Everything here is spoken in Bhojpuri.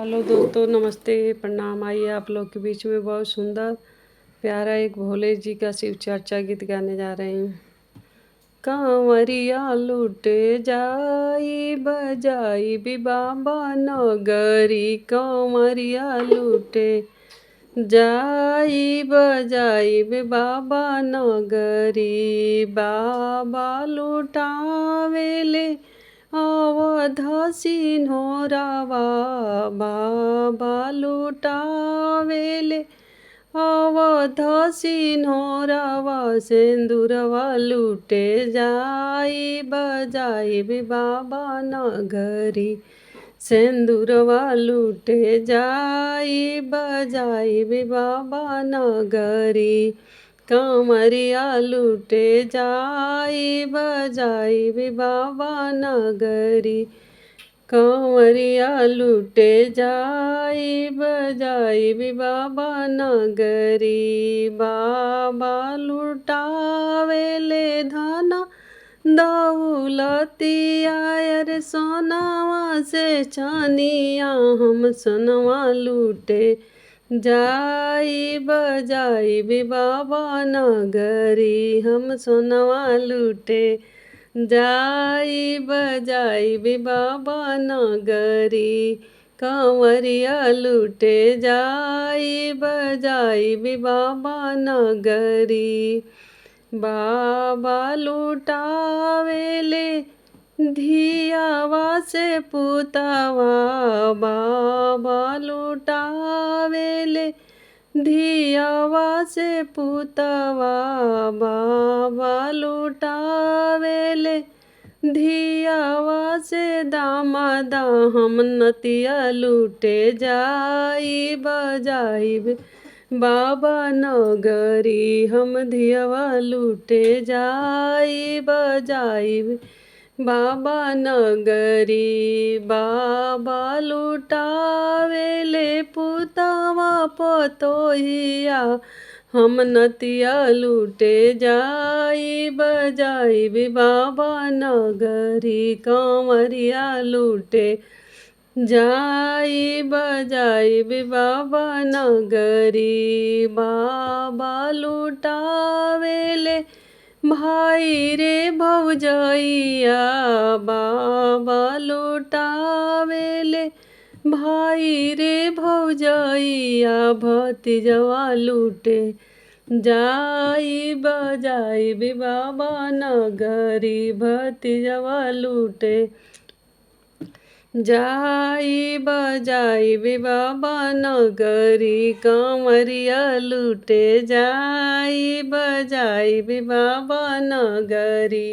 हेलो दोस्तों, नमस्ते, प्रणाम। आइए आप लोग के बीच में बहुत सुंदर प्यारा एक भोले जी का शिव चर्चा गीत गाने जा रही हूँ। कांवरिया लूटे जाई बजाई भी बाबा नगरी, कांवरिया लूटे जाई बजाई भी बाबा नगरी। बाबा लुटावेले अवध सिन्होरावा, बाबा लुटावेले अवध सिन्होरावा। सिंदूरवा लूटे जाई बजाई भी बाबा नगरी, सिंदूरवा लूटे जाई बजाई भी बाबा नगरी। कांवरिया लूटे जाई बजाई भी बाबा नगरी, कांवरिया लूटे जाई बजाई भी बाबा नगरी। बाबा लुटावेले धना दौलतिया रे सोनावा से छानिया, हम सोनवा लूटे जाई बजाई भी बाबा नगरी, हम सोनवा लूटे जाई बजाई भी बाबा नगरी। कांवरिया लूटे जाई बजाई भी बाबा नगरी। बाबा लुटावेले धियावा से पुतावा, बाबा लुटावेले धियावा से पुतावा। बाबा लुटावेले धियावा से दामादा, हम नतिया लूटे जाई बजाई बाबा नगरी, हम धियावा लूटे जाई बजाई बाबा नगरी। बाबा लुटावेले पुतावा पतोहिया, हम नतिया लूटे जाई बजाई भी बाबा नगरी। कांवरिया लूटे जाई बजाई भी बाबा नगरी। बाबा लुटावेले भाई रे भौजैया, बाबा लुटावेले भाई रे भौजैया। भतीजवा लूटे जाई बजाई भी बाबा नगरी, भतीजवा लूटे जाई बजाई भी बाबा नगरी। कांवरिया लूटे जाई बजाई भी बाबा नगरी।